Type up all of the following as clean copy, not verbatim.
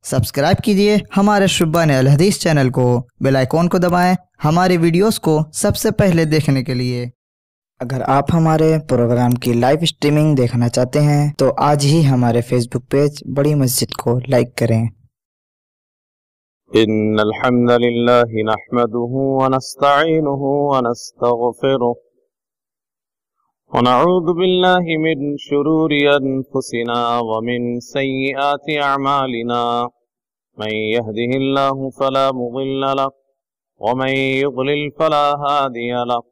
Subscribe कीजिए हमारे शुब्बान अल हदीस चैनल को, बेल आइकॉन को दबाएं हमारे वीडियोस को सबसे पहले देखने के लिए। अगर आप हमारे प्रोग्राम की लाइव स्ट्रीमिंग देखना चाहते हैं तो आज ही हमारे फेसबुक पेज बड़ी मस्जिद को लाइक करें। इन्नल हम्दलिल्लाहि नहमदुहु व नस्तईनुहु व नस्तगफिरुह व नऊज़ु बिल्लाहि मिन शुरूरि अनफुसिना व मिन सय्यिआति अअमालिना मन यहदिहिल्लाहु फला मुदिल्ल लहु व मन युद्लिल फला हादिय लहु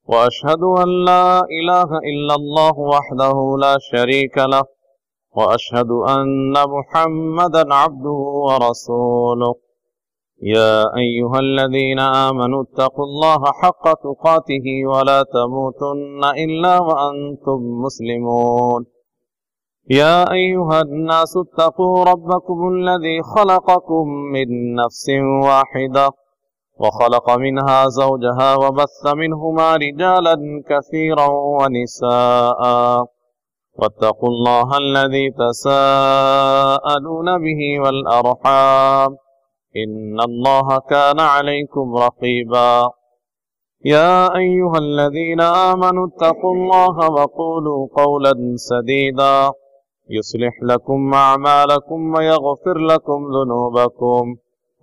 व अशहदु अन ला इलाहा इल्लल्लाहु वहदहु ला शरीका लहु व अशहदु अन्न मुहम्मदन अब्दुहु व रसूलुहु या अय्युहल्लज़ीना आमनु इत्तक़ुल्लाहा हक़्क़ तुक़ातिही व ला तमूतुन्ना इल्ला व अंतुम मुस्लिमून या अय्युहन्नासु इत्तक़ू रब्बकुमुल्लज़ी ख़लक़कुम मिन नफ्सिन वाहिदा व ख़लक़ मिनहा ज़ौजहा व बस्स मिनहुमा रिजालन कसीरन व निसाअ वत्तक़ुल्लाहा अल्लज़ी तसाअलून बिही वल अर्हाम इन्नल्लाहा कान अलैकुम रक़ीबा या अय्युहल्लज़ीना आमनु इत्तक़ुल्लाहा व क़ूलू क़ौलन सदीदा युस्लिह लकुम अअमालकुम व यग़फिर लकुम ज़ुनूबकुम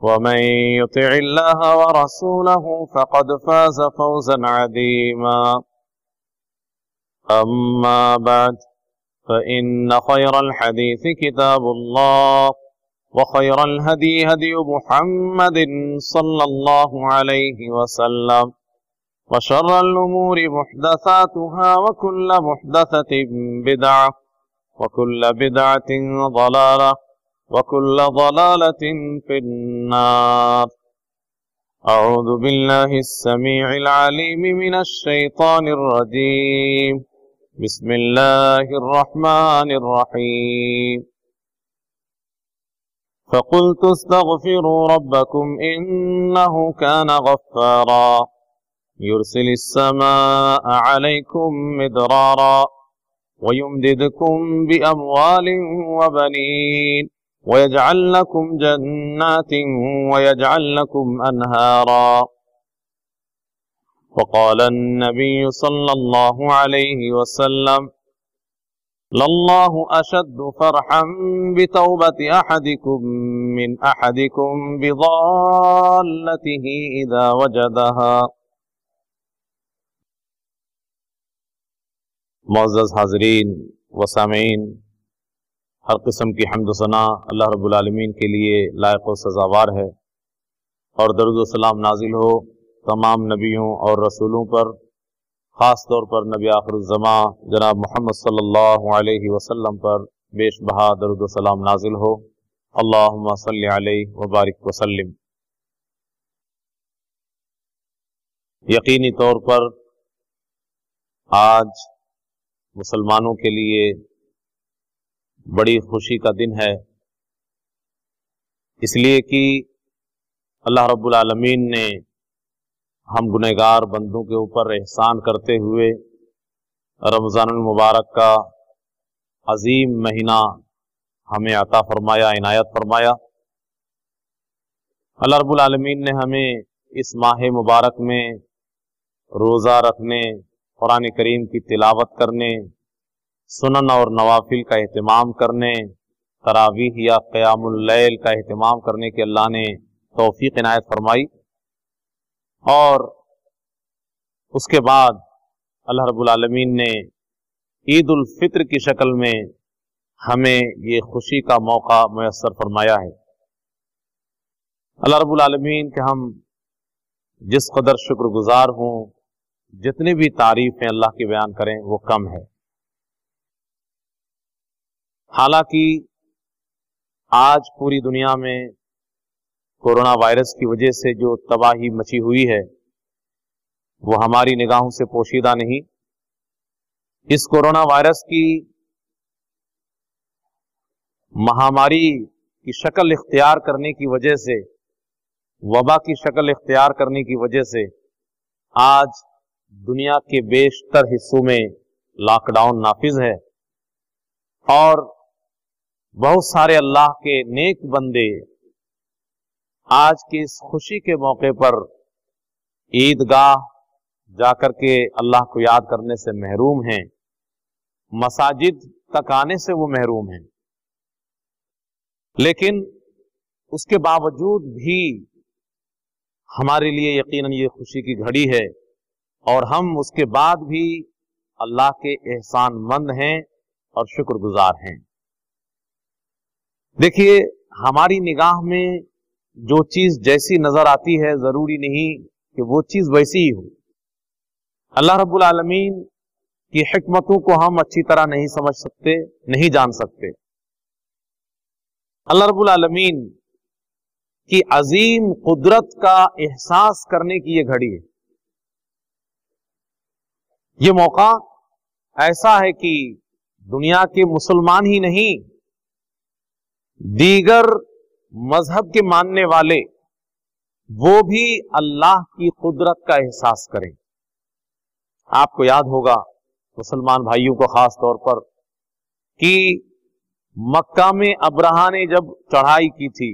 व मन युतिइल्लाहा व रसूलहु फ़क़द फ़ाज़ फ़ौज़न अज़ीमा अम्मा बअद फ़इन्न ख़ैरल हदीस किताबुल्लाह व ख़ैरल हदी हदी मुहम्मदिन सल्लल्लाहु अलैहि वसल्लम व शर्रल उमूरि मुहदसातुहा व कुल्ल मुहदसतिन बिदअह व कुल्ल बिदअतिन ज़लालह व कुल्ल ज़लालतिन फिन्नार अऊज़ु बिल्लाहिस समीइल अलीम मिनश शैतानिर रजीम बिस्मिल्लाहिर रहमानिर रहीम फ़क़ुल्तु इस्तग़फ़िरू रब्बकुम इन्नहु कान गफ़्फ़ारा युरसिलिस समाअ अलैकुम मिदरारा व युमदिदकुम बिअमवालिन व बनीन व यजअल लकुम जन्नातिन व यजअल लकुम अनहारा फ़क़ाल अन्नबिय्यु सल्लल्लाहु अलैहि वसल्लम लल्लाहु अशद्दु फ़रहन बितौबति अहदिकुम मिन अहदिकुम बिज़ाल्लतिही इज़ा वजदहा। मुअज़्ज़ज़ हाज़रीन व सामीईन, हर किस्म की हम्द व सना अल्लाह रब्बुल आलमीन के लिए लायक व सज़ावार है और दरूद व सलाम नाजिल हो तमाम नबियों और रसूलों पर, ख़ास तौर पर नबी आखिरुज़्ज़मां जनाब मोहम्मद सल्लल्लाहु अलैहि वसल्लम पर बेशबहा दरूद व सलाम नाजिल हो। अल्लाहुम्मा सल्लि अलैहि व बारिक व सल्लिम। यकीनी तौर पर आज मुसलमानों के लिए बड़ी खुशी का दिन है, इसलिए कि अल्लाह रब्बुल आलमीन ने हम गुनहगार बंदों के ऊपर एहसान करते हुए रमज़ानुल मुबारक का अजीम महीना हमें अता फरमाया, इनायत फरमाया। अल्लाह रब्बुल आलमीन ने हमें इस माह मुबारक में रोज़ा रखने, कुरान करीम की तिलावत करने, सुनन और नवाफिल का एहतमाम करने, तरावीह या क़यामुल लैल का एहतमाम करने के अल्लाह ने तौफीक इनायत फरमाई। और उसके बाद अल्लाह रब्बुल आलमीन ने ईद उल फित्र की शक्ल में हमें ये खुशी का मौका मुयस्सर फरमाया है। अल्लाह रब्बुल आलमीन के हम जिस कदर शुक्रगुजार हों, जितनी भी तारीफें अल्लाह की बयान करें वो कम है। हालांकि आज पूरी दुनिया में कोरोना वायरस की वजह से जो तबाही मची हुई है वो हमारी निगाहों से पोशीदा नहीं। इस कोरोना वायरस की महामारी की शक्ल इख्तियार करने की वजह से, वबा की शक्ल इख्तियार करने की वजह से आज दुनिया के बेशतर हिस्सों में लॉकडाउन नाफिज है और बहुत सारे अल्लाह के नेक बंदे आज की इस खुशी के मौके पर ईदगाह जाकर के अल्लाह को याद करने से महरूम हैं, मसाजिद तक आने से वो महरूम हैं। लेकिन उसके बावजूद भी हमारे लिए यकीनन ये खुशी की घड़ी है और हम उसके बाद भी अल्लाह के एहसानमंद हैं और शुक्रगुजार हैं। देखिए, हमारी निगाह में जो चीज जैसी नजर आती है जरूरी नहीं कि वो चीज वैसी ही हो। अल्लाह रब्बुल आलमीन की हिकमतों को हम अच्छी तरह नहीं समझ सकते, नहीं जान सकते। अल्लाह रब्बुल आलमीन की अजीम कुदरत का एहसास करने की ये घड़ी है। ये मौका ऐसा है कि दुनिया के मुसलमान ही नहीं, दीगर मजहब के मानने वाले वो भी अल्लाह की कुदरत का एहसास करें। आपको याद होगा मुसलमान भाइयों को खास तौर पर कि मक्का में अब्रहा ने जब चढ़ाई की थी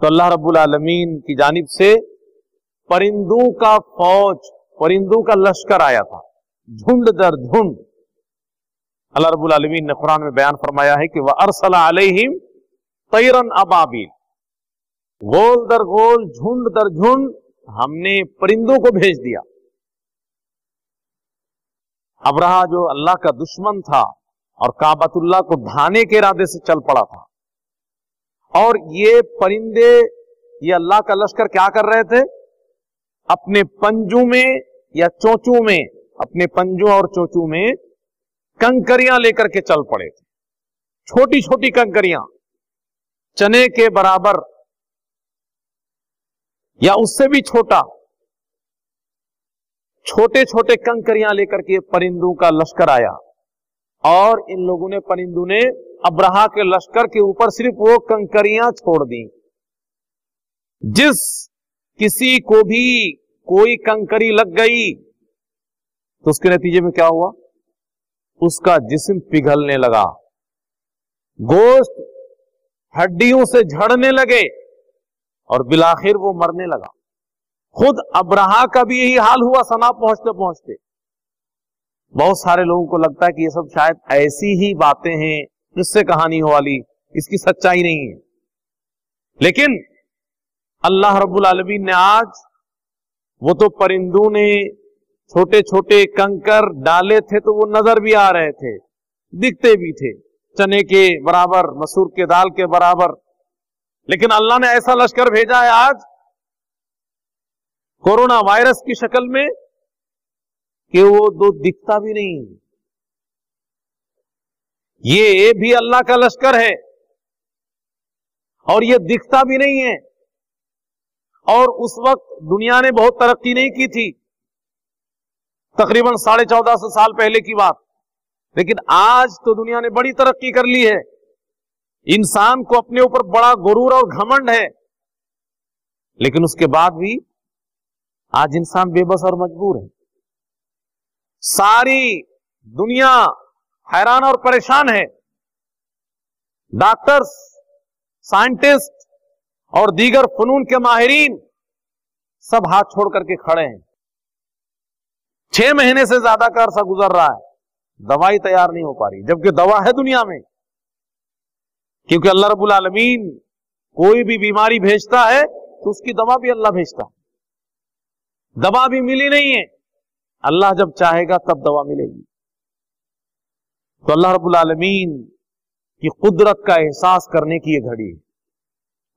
तो अल्लाह रब्बुल आलमीन की जानिब से परिंदों का फौज, परिंदों का लश्कर आया था, झुंड दर झुंड। अल्लाह रब्बुल आलमीन ने कुरान में बयान फरमाया है कि वह अरसला अलैहिम तैरन अबाबिल, गोल दर गोल, झुंड दर झुंड हमने परिंदों को भेज दिया। अब्रहा जो अल्लाह का दुश्मन था और काबतुल्लाह को ढाने के इरादे से चल पड़ा था, और ये परिंदे, ये अल्लाह का लश्कर क्या कर रहे थे? अपने पंजों में या चोंचों में, अपने पंजों और चोंचों में कंकरियां लेकर के चल पड़े थे। छोटी छोटी कंकरियां, चने के बराबर या उससे भी छोटा, छोटे छोटे कंकरियां लेकर के परिंदों का लश्कर आया और इन लोगों ने, परिंदों ने अब्रहा के लश्कर के ऊपर सिर्फ वो कंकरियां छोड़ दी। जिस किसी को भी कोई कंकरी लग गई तो उसके नतीजे में क्या हुआ? उसका जिस्म पिघलने लगा, गोश्त हड्डियों से झड़ने लगे और बिलाखिर वो मरने लगा। खुद अब्रहा का भी यही हाल हुआ सना पहुंचते पहुंचते। बहुत सारे लोगों को लगता है कि ये सब शायद ऐसी ही बातें हैं, जिससे कहानी हो वाली, इसकी सच्चाई नहीं है। लेकिन अल्लाह रब्बुल आलमीन ने आज, वो तो परिंदों ने छोटे छोटे कंकर डाले थे तो वो नजर भी आ रहे थे, दिखते भी थे, चने के बराबर, मसूर के दाल के बराबर। लेकिन अल्लाह ने ऐसा लश्कर भेजा है आज कोरोना वायरस की शक्ल में कि वो दो दिखता भी नहीं। ये भी अल्लाह का लश्कर है और ये दिखता भी नहीं है। और उस वक्त दुनिया ने बहुत तरक्की नहीं की थी, तकरीबन 1450 साल पहले की बात। लेकिन आज तो दुनिया ने बड़ी तरक्की कर ली है। इंसान को अपने ऊपर बड़ा गुरूर और घमंड है, लेकिन उसके बाद भी आज इंसान बेबस और मजबूर है। सारी दुनिया हैरान और परेशान है। डॉक्टर्स, साइंटिस्ट और दीगर फनून के माहिरीन सब हाथ छोड़ करके खड़े हैं। 6 महीने से ज्यादा का अरसा गुजर रहा है, दवाई तैयार नहीं हो पा रही, जबकि दवा है दुनिया में। क्योंकि अल्लाह रब्बुल आलमीन कोई भी बीमारी भेजता है तो उसकी दवा भी अल्लाह भेजता है। दवा भी मिली नहीं है, अल्लाह जब चाहेगा तब दवा मिलेगी। तो अल्लाह रब्बुल आलमीन की कुदरत का एहसास करने की यह घड़ी है,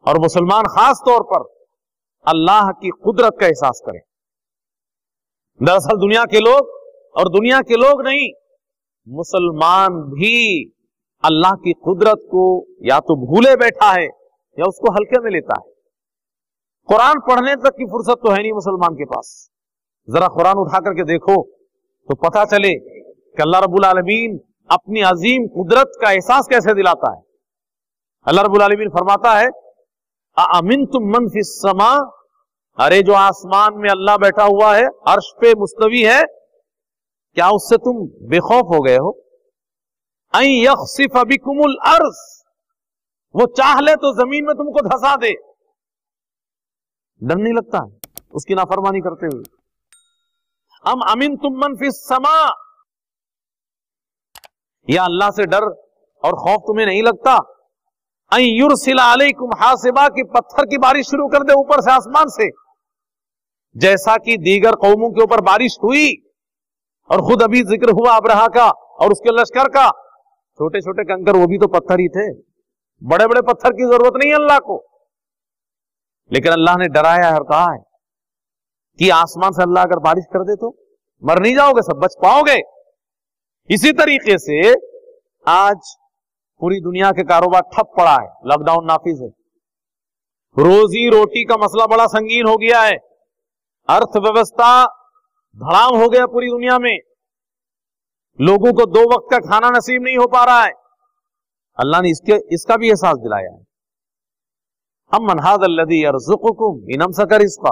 और मुसलमान खास तौर पर अल्लाह की कुदरत का एहसास करें। दरअसल दुनिया के लोग, और दुनिया के लोग नहीं, मुसलमान भी अल्लाह की कुदरत को या तो भूले बैठा है या उसको हल्के में लेता है। कुरान पढ़ने तक की फुर्सत तो है नहीं मुसलमान के पास। जरा कुरान उठा करके देखो तो पता चले कि अल्लाह रब्बुल आलमीन अपनी अजीम कुदरत का एहसास कैसे दिलाता है। अल्लाह रब्बुल आलमीन फरमाता है, अमिनतुम मन फिस समा, अरे जो आसमान में अल्लाह बैठा हुआ है, अर्श पे मुस्तवी है, क्या उससे तुम बेखौफ हो गए हो? अन यख्सिफ बिकुमुल अर्ज, वो चाह ले तो जमीन में तुमको धंसा दे। डर नहीं लगता है उसकी नाफरमानी करते हुए? अम अमिन तुम मन फिस समा, या अल्लाह से डर और खौफ तुम्हें नहीं लगता? अन युरसिला अलैकुम हासिबा, की पत्थर की बारिश शुरू कर दे ऊपर से, आसमान से, जैसा कि दीगर कौमों के ऊपर बारिश हुई। और खुद अभी जिक्र हुआ अब्रहा का और उसके लश्कर का, छोटे छोटे कंकर वो भी तो पत्थर ही थे, बड़े बड़े पत्थर की जरूरत नहीं है अल्लाह को। लेकिन अल्लाह ने डराया और कहा है कि आसमान से अल्लाह अगर बारिश कर दे तो मर नहीं जाओगे, सब बच पाओगे। इसी तरीके से आज पूरी दुनिया के कारोबार ठप पड़ा है, लॉकडाउन नाफिज है, रोजी रोटी का मसला बड़ा संगीन हो गया है, अर्थव्यवस्था धड़ाम हो गया पूरी दुनिया में, लोगों को 2 वक्त का खाना नसीब नहीं हो पा रहा है। अल्लाह ने इसका भी एहसास दिलाया है। हम मन हाज़ल लज़ी यर्ज़ुक़ुकुम इन अमसका रिज़्क़ा,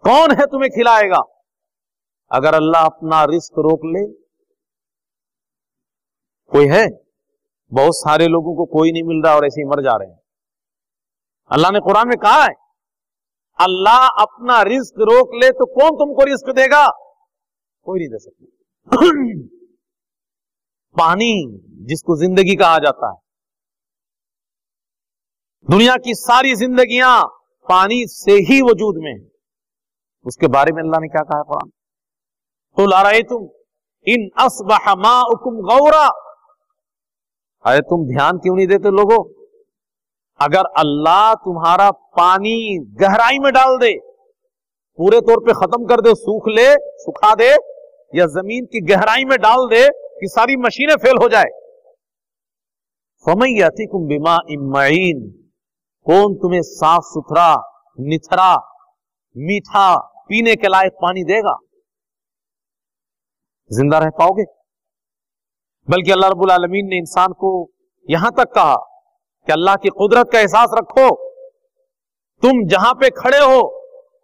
कौन है तुम्हें खिलाएगा अगर अल्लाह अपना रिस्क रोक ले? कोई है? बहुत सारे लोगों को कोई नहीं मिल रहा और ऐसे ही मर जा रहे हैं। अल्लाह ने कुरान में कहा है अल्लाह अपना रिस्क रोक ले तो कौन तुमको रिस्क देगा? कोई नहीं दे सकता। पानी जिसको जिंदगी कहा जाता है, दुनिया की सारी जिंदगियां पानी से ही वजूद में है, उसके बारे में अल्लाह ने क्या कहा कुरान? तो ला रहे तुम इन अस्बह माउकुम गौरा, अरे तुम ध्यान क्यों नहीं देते लोगों? अगर अल्लाह तुम्हारा पानी गहराई में डाल दे, पूरे तौर पे खत्म कर दे, सूख ले, सुखा दे, या जमीन की गहराई में डाल दे कि सारी मशीनें फेल हो जाए, फमन यातिकुम बिमाइन मईन, कौन तुम्हें साफ सुथरा, निथरा, मीठा, पीने के लायक पानी देगा? जिंदा रह पाओगे? बल्कि अल्लाह रब्बुल आलमीन ने इंसान को यहां तक कहा कि अल्लाह की कुदरत का एहसास रखो, तुम जहां पे खड़े हो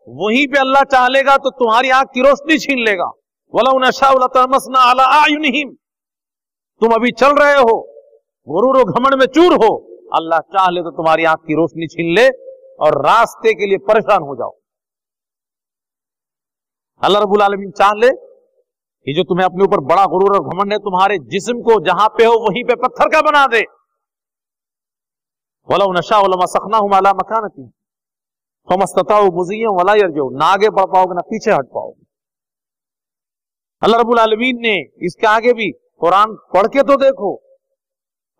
वहीं पे अल्लाह चाह लेगा तो तुम्हारी आंख की रोशनी छीन लेगा। वलौ नशाउ लतमसना अला आयुनिहिम, तुम अभी चल रहे हो, गुरूर और घमंड में चूर हो, अल्लाह चाह ले तो तुम्हारी आंख की रोशनी छीन ले और रास्ते के लिए परेशान हो जाओ। अल्लाह रब्बुल आलमीन चाह ले कि जो तुम्हें अपने ऊपर बड़ा गुरूर और घमंड है, तुम्हारे जिस्म को जहां पे हो वहीं पे पत्थर का बना दे। वलौ नशाउ लमसखनाहुम अला मकानतिहिम फमस्तताउ मुज़िय्यन वला यरजू, ना आगे बढ़ पाओगे ना पीछे हट पाओगे। अल्लाह रब्बुल आलमीन ने इसके आगे भी कुरान पढ़ के तो देखो,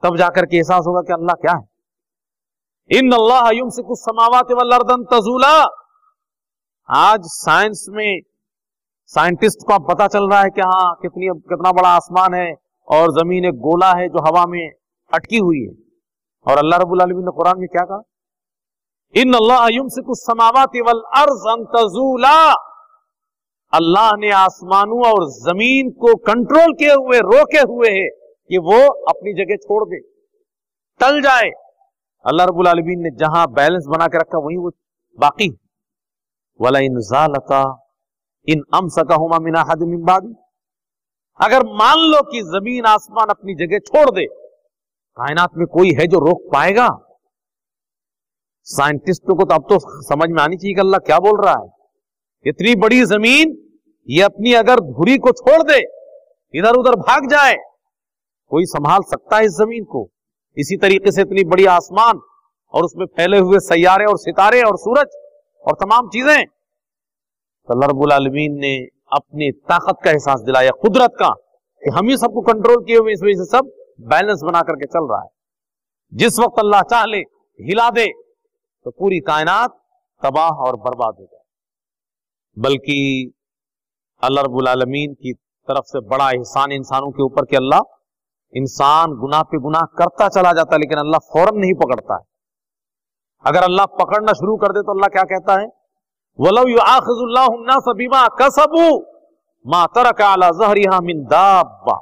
तब जाकर के एहसास होगा कि अल्लाह क्या है। इन्नल्लाह युमसिकुस समावाति वल अर्द अन तज़ूला, आज साइंस में साइंटिस्ट को पता चल रहा है कि हाँ कितना बड़ा आसमान है और जमीन एक गोला है जो हवा में अटकी हुई है। और अल्लाह रब्बुल आलमीन ने कुरान में क्या कहा? इन्नल्लाह युमसिकुस समावाति वल अर्द अन तज़ूला, अल्लाह ने आसमानों और जमीन को कंट्रोल किए हुए, रोके हुए है कि वो अपनी जगह छोड़ दे, टल जाए। अल्लाह रब्बुल आलमीन ने जहां बैलेंस बना के रखा वहीं वो बाकी। वला इन ज़ालता इन अमसकहुमा मिन अहद मिन बादी, अगर मान लो कि जमीन आसमान अपनी जगह छोड़ दे, कायनात में कोई है जो रोक पाएगा? साइंटिस्टों को तो अब तो समझ में आनी चाहिए कि अल्लाह क्या बोल रहा है। इतनी बड़ी जमीन ये अपनी अगर धुरी को छोड़ दे, इधर उधर भाग जाए, कोई संभाल सकता है इस जमीन को? इसी तरीके से इतनी बड़ी आसमान और उसमें फैले हुए सैयारे और सितारे और सूरज और तमाम चीजें। तो अल्लाह रब्बुल आलमीन ने अपनी ताकत का एहसास दिलाया, कुदरत का, कि हम ही सबको कंट्रोल किए हुए, इस वजह से सब बैलेंस बना करके चल रहा है। जिस वक्त अल्लाह चाह ले हिला दे तो पूरी कायनात तबाह और बर्बाद हो जाए। बल्कि अल्लाह रब्बुल आलमीन की तरफ से बड़ा एहसान इंसानों के ऊपर कि अल्लाह, इंसान गुनाह पे गुनाह करता चला जाता है लेकिन अल्लाह फौरन नहीं पकड़ता है। अगर अल्लाह पकड़ना शुरू कर दे तो अल्लाह क्या कहता है? वलौ युआखिजुल्लाहु अन्नास बिमा कसबू मा तरका अला ज़हरिहा मिन दाब्बा,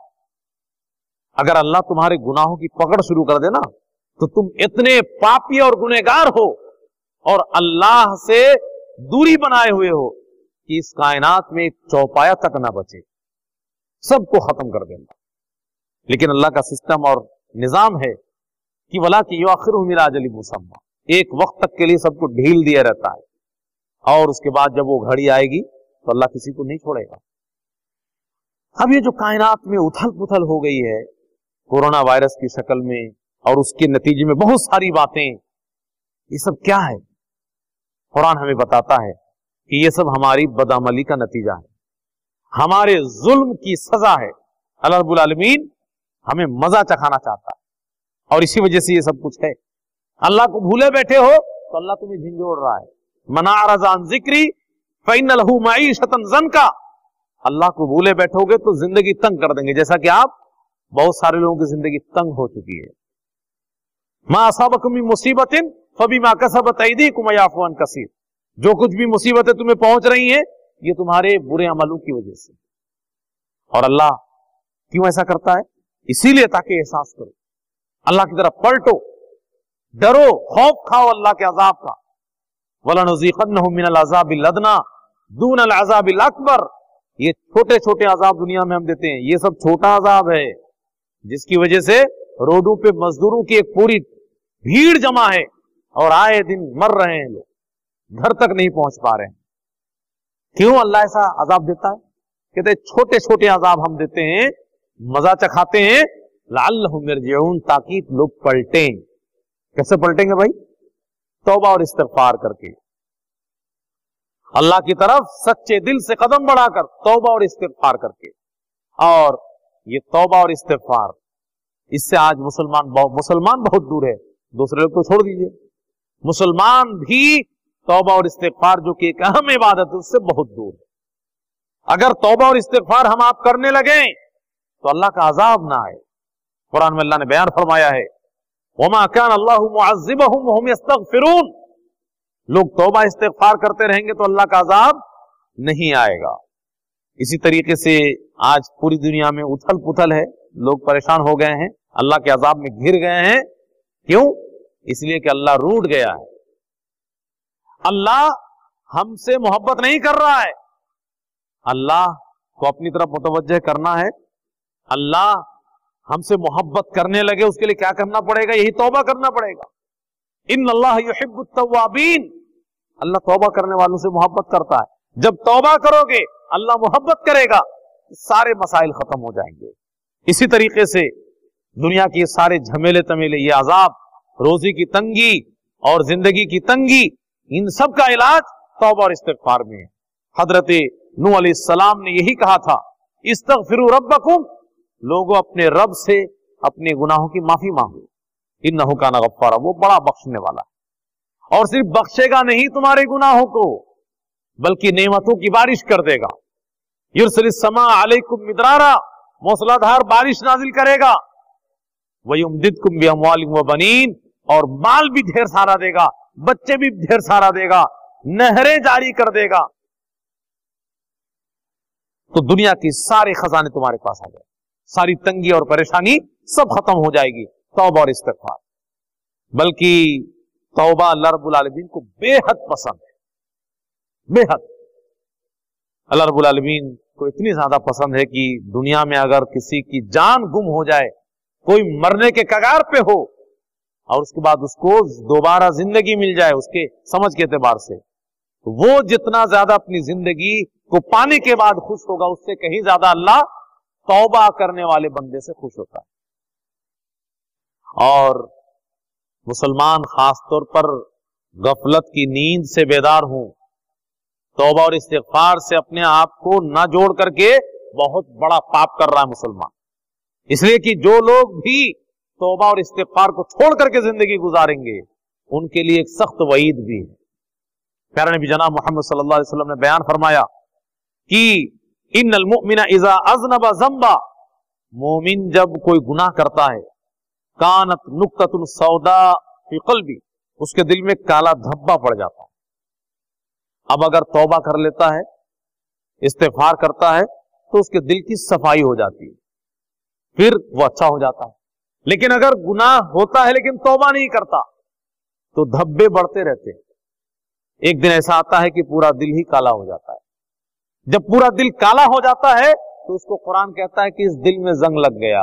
अगर अल्लाह तुम्हारे गुनाहों की पकड़ शुरू कर दे ना तो तुम इतने पापी और गुनहगार हो और अल्लाह से दूरी बनाए हुए हो कि इस कायनात में एक चौपाया तक ना बचे, सबको खत्म कर देना। लेकिन अल्लाह का सिस्टम और निजाम है कि वला कि युअखिरुहुम इला अजलिन मुसम्मा, एक वक्त तक के लिए सबको ढील दिया रहता है और उसके बाद जब वो घड़ी आएगी तो अल्लाह किसी को नहीं छोड़ेगा। अब ये जो कायनात में उथल पुथल हो गई है कोरोना वायरस की शक्ल में और उसके नतीजे में बहुत सारी बातें, ये सब क्या है? कुरान हमें बताता है कि ये सब हमारी बदअमली का नतीजा है, हमारे जुल्म की सजा है। अल्लाह रब्बुल आलमीन हमें मजा चखाना चाहता है और इसी वजह से ये सब कुछ है। अल्लाह को भूले बैठे हो तो अल्लाह तुम्हें झिंझोड़ रहा है। मना अरज़ा अन ज़िक्री फ़इन्न लहू मईशतन ज़न्का, अल्लाह को भूले बैठोगे तो जिंदगी तंग कर देंगे, जैसा कि आप बहुत सारे लोगों की जिंदगी तंग हो चुकी है। मा असाबकुम मिन मुसीबतिन फबिमा कसबत अयदीकुम वयअफ़ू अन कसीर, जो कुछ भी मुसीबतें तुम्हें पहुंच रही हैं ये तुम्हारे बुरे अमलों की वजह से। और अल्लाह क्यों ऐसा करता है? इसीलिए ताकि एहसास करो, अल्लाह की तरफ पलटो, डरो, खौफ खाओ अल्लाह के अजाब का। वलनुज़ीक़न्नहुम मिनल अज़ाबिल अदना दूनल अज़ाबिल अकबर, ये छोटे छोटे अजाब दुनिया में हम देते हैं, ये सब छोटा अजाब है जिसकी वजह से रोडों पे मजदूरों की एक पूरी भीड़ जमा है और आए दिन मर रहे हैं लोग, घर तक नहीं पहुंच पा रहे हैं। क्यों अल्लाह ऐसा अजाब देता है? कहते हैं छोटे छोटे अजाब हम देते हैं, मजा चखाते हैं, लअल्लहुम यरजिऊन, ताकि लोग पलटें। कैसे पलटेंगे भाई? तौबा और इस्तिग़फ़ार करके, अल्लाह की तरफ सच्चे दिल से कदम बढ़ाकर, तौबा और इस्तिग़फ़ार करके। और ये तौबा और इस्तिग़फ़ार, इससे आज मुसलमान बहुत दूर है, दूसरे लोग को छोड़ दीजिए, मुसलमान भी तौबा और इस्तिग़फ़ार जो कि एक अहम इबादत है उससे बहुत दूर है। अगर तौबा और इस्तिग़फ़ार हम आप करने लगे तो अल्लाह का अजाब ना आए। कुरान में अल्लाह ने बयान फरमाया है, वमा कान अल्लाहु मुअज़्ज़िबहुम व हुम यस्तग़फ़िरून, लोग तौबा इस्तिग़फ़ार करते रहेंगे तो अल्लाह का अजाब नहीं आएगा। इसी तरीके से आज पूरी दुनिया में उथल पुथल है, लोग परेशान हो गए हैं, अल्लाह के अजाब में घिर गए हैं। क्यों? इसलिए कि अल्लाह रूठ गया है, अल्लाह हमसे मोहब्बत नहीं कर रहा है। अल्लाह को अपनी तरफ मुतवज्जह करना है, अल्लाह हमसे मोहब्बत करने लगे उसके लिए क्या करना पड़ेगा? यही तौबा करना पड़ेगा। इन्नल्लाह युहिब्बुत तव्वाबीन, अल्लाह तौबा करने वालों से मोहब्बत करता है। जब तौबा करोगे अल्लाह मोहब्बत करेगा, सारे मसाइल खत्म हो जाएंगे। इसी तरीके से दुनिया के सारे झमेले तमेले, ये अजाब, रोजी की तंगी और जिंदगी की तंगी, इन सब का इलाज तौबा और इस्तिग़फ़ार में है। हजरत नूह अलैहिस्सलाम ने यही कहा था, इस्तग़फ़िरू रब्बकुम, लोगों अपने रब से अपने गुनाहों की माफी मांगो, इन्नहु काना गफ़्फ़ारा, वो बड़ा बख्शने वाला है। और सिर्फ बख्शेगा नहीं तुम्हारे गुनाहों को, बल्कि नेमतों की बारिश कर देगा। युरसिलिस समा अलैकुम मिदरारा, मूसलाधार बारिश नाजिल करेगा। वयुमदिदकुम बिअमवालिन व बनीन, और माल भी ढेर सारा देगा, बच्चे भी ढेर सारा देगा, नहरें जारी कर देगा। तो दुनिया के सारे खजाने तुम्हारे पास आ जाए, सारी तंगी और परेशानी सब खत्म हो जाएगी तौबा और इस्तिग़फ़ार। बल्कि तौबा अल्लाह रब्बुल आलमीन को बेहद पसंद है, बेहद। अल्लाह रब्बुल आलमीन को इतनी ज्यादा पसंद है कि दुनिया में अगर किसी की जान गुम हो जाए, कोई मरने के कगार पे हो और उसके बाद उसको दोबारा जिंदगी मिल जाए उसके समझ के एतबार से, तो वो जितना ज्यादा अपनी जिंदगी को पाने के बाद खुश होगा, उससे कहीं ज्यादा अल्लाह तौबा करने वाले बंदे से खुश होता है। और मुसलमान खास तौर पर गफलत की नींद से बेदार हूं, तौबा और इस्तिग़फ़ार से अपने आप को न जोड़ करके बहुत बड़ा पाप कर रहा है मुसलमान। इसलिए कि जो लोग भी तौबा और इस्तिग़फ़ार को छोड़ करके जिंदगी गुजारेंगे उनके लिए एक सख्त वईद भी है। प्यारे नबी जनाब मोहम्मद सल्लल्लाहु अलैहि वसल्लम ने बयान फरमाया कि इन्नल मुमिना इज़ा अज़नबा ज़ंबा, मोमिन जब कोई गुनाह करता है, कानत नुक्ततुन सौदा फी क़ल्बी, उसके दिल में काला धब्बा पड़ जाता है। अब अगर तौबा कर लेता है, इस्तिग़फ़ार करता है, तो उसके दिल की सफाई हो जाती है, फिर वो अच्छा हो जाता है। लेकिन अगर गुनाह होता है लेकिन तौबा नहीं करता तो धब्बे बढ़ते रहते हैं। एक दिन ऐसा आता है कि पूरा दिल ही काला हो जाता है। जब पूरा दिल काला हो जाता है तो उसको कुरान कहता है कि इस दिल में जंग लग गया,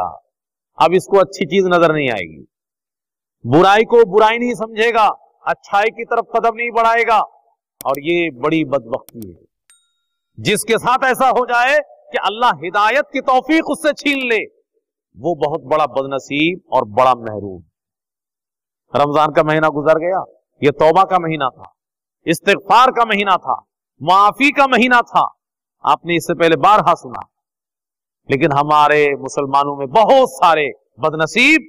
अब इसको अच्छी चीज नजर नहीं आएगी, बुराई को बुराई नहीं समझेगा, अच्छाई की तरफ कदम नहीं बढ़ाएगा। और ये बड़ी बदबख्ती है जिसके साथ ऐसा हो जाए कि अल्लाह हिदायत की तौफीक उससे छीन ले, वो बहुत बड़ा बदनसीब और बड़ा महरूम। रमजान का महीना गुजर गया, ये तौबा का महीना था, इस्तिगफार का महीना था, माफी का महीना था। आपने इससे पहले बारहा सुना, लेकिन हमारे मुसलमानों में बहुत सारे बदनसीब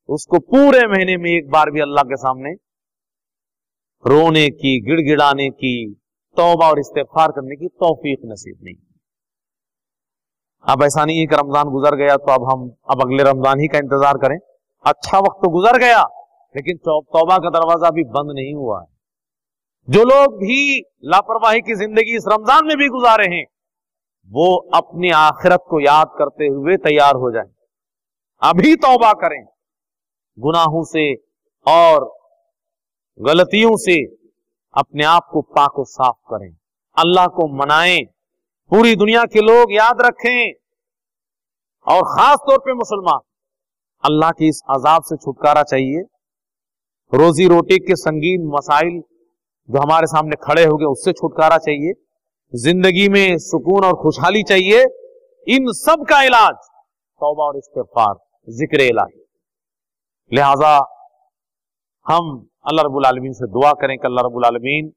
उसको पूरे महीने में एक बार भी अल्लाह के सामने रोने की, गिड़गिड़ाने की, तौबा और इस्तिगफार करने की तौफीक नसीब नहीं। अब ऐसा नहीं है कि रमजान गुजर गया तो अब अगले रमजान ही का इंतजार करें। अच्छा वक्त तो गुजर गया, लेकिन तौबा का दरवाजा भी बंद नहीं हुआ है। जो लोग भी लापरवाही की जिंदगी इस रमजान में भी गुजारे हैं, वो अपनी आखिरत को याद करते हुए तैयार हो जाएं, अभी तौबा करें, गुनाहों से और गलतियों से अपने आप को पाक और साफ करें, अल्लाह को मनाएं। पूरी दुनिया के लोग याद रखें, और खास तौर पे मुसलमान, अल्लाह के इस अजाब से छुटकारा चाहिए। रोजी रोटी के संगीन मसाइल जो हमारे सामने खड़े हो गए, उससे छुटकारा चाहिए। जिंदगी में सुकून और खुशहाली चाहिए। इन सब का इलाज तौबा और इस्तिगफार, जिक्र इलाही। लिहाजा हम अल्लाह रब्बुल आलमीन से दुआ करें कि अल्लाह रब्बुल आलमीन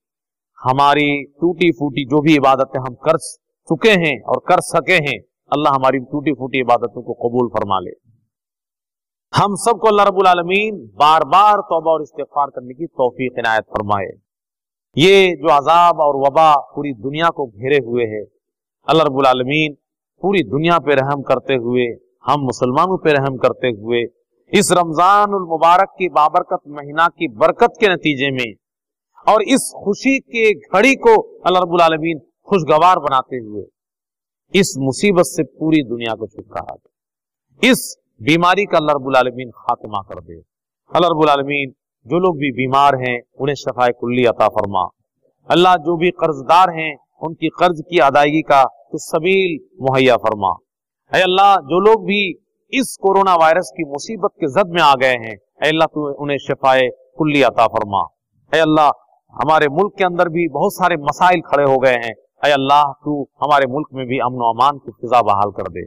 हमारी टूटी फूटी जो भी इबादतें हम कर चुके हैं और कर सके हैं, अल्लाह हमारी टूटी फूटी इबादतों को कबूल फरमा ले। हम सबको अल्लाह रब्बुल आलमीन बार बार तौबा और इस्तिगफार करने की तौफीक इनायत फरमाए। ये जो अजाब और वबा पूरी दुनिया को घेरे हुए है, अल्लाह रब्बुल आलमीन पूरी दुनिया पे रहम करते हुए, हम मुसलमानों पे रहम करते हुए, इस रमजानुल मुबारक की बाबरकत महीना की बरकत के नतीजे में और इस खुशी के घड़ी को अल्लाह रब्बुल आलमीन खुशगवार बनाते हुए इस मुसीबत से पूरी दुनिया को छुटकारा दे। इस बीमारी का अल्लाह रब्बुल आलमीन खात्मा कर दे। अल्लाह रब्बुल आलमीन जो लोग भी बीमार हैं उन्हें शफाए कुल्ली अता फरमा। अल्लाह जो भी कर्जदार हैं उनकी कर्ज की अदायगी का तो सबील मुहैया फरमा। ऐ अल्लाह जो लोग भी इस कोरोना वायरस की मुसीबत के जद में आ गए हैं, ऐ अल्लाह तू उन्हें शफाए कुल्ली अता फरमा। ऐ अल्लाह हमारे मुल्क के अंदर भी बहुत सारे मसाइल खड़े हो गए हैं, ऐ अल्लाह तू हमारे मुल्क में भी अमन और अमान की फिजा बहाल कर दे,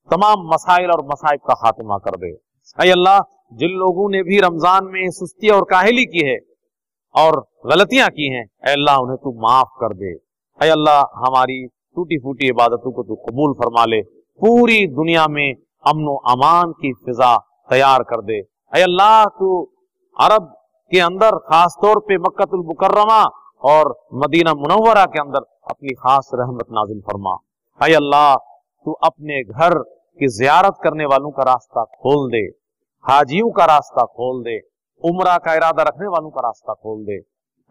तमाम मसाइल और मसाइब का खात्मा कर दे। ऐ अल्लाह जिन लोगों ने भी रमजान में सुस्ती और काहिली की है और गलतियां की हैं, ऐ अल्लाह उन्हें तू माफ कर दे। ऐ अल्लाह हमारी टूटी फूटी इबादतों को तू कबूल फरमा ले, पूरी दुनिया में अमन व अमान की फिजा तैयार कर दे। ऐ अल्लाह तू अरब के अंदर खास तौर पे मक्कतुल मुकर्रमा और मदीना मुनव्वरा के अंदर अपनी खास रहमत नाजिल फरमा। ऐ अल्लाह तू अपने घर की जियारत करने वालों का रास्ता खोल दे, हाजियों का रास्ता खोल दे, उम्रा का इरादा रखने वालों का रास्ता खोल दे।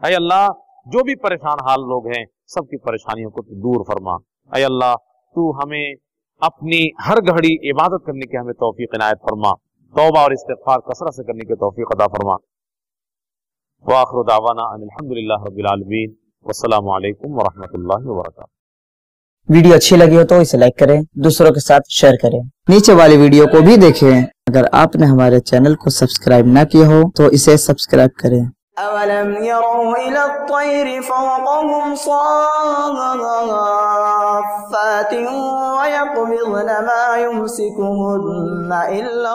ऐ अल्लाह जो भी परेशान हाल लोग हैं सबकी परेशानियों को तू दूर फरमा। ऐ अल्लाह तू हमें अपनी हर घड़ी इबादत करने की हमें तौफीक इनायत फरमा, तौबा और इस्तिगफार कसरत से करने की तौफीक अता फरमा। व आखिरु दावाना अल्हम्दुलिल्लाहि रब्बिल आलमीन, वस्सलामु अलैकुम व रहमतुल्लाहि व बरकातुहू। वीडियो अच्छी लगी हो तो इसे लाइक करें, दूसरों के साथ शेयर करें। नीचे वाली वीडियो को भी देखें। अगर आपने हमारे चैनल को सब्सक्राइब ना किया हो तो इसे सब्सक्राइब करें। अवलम यरौ इला त्तैरि फ़ौक़हुम साफ़्फ़ातिन व यक़बिज़न मा युमसिकुहुन्ना इल्ला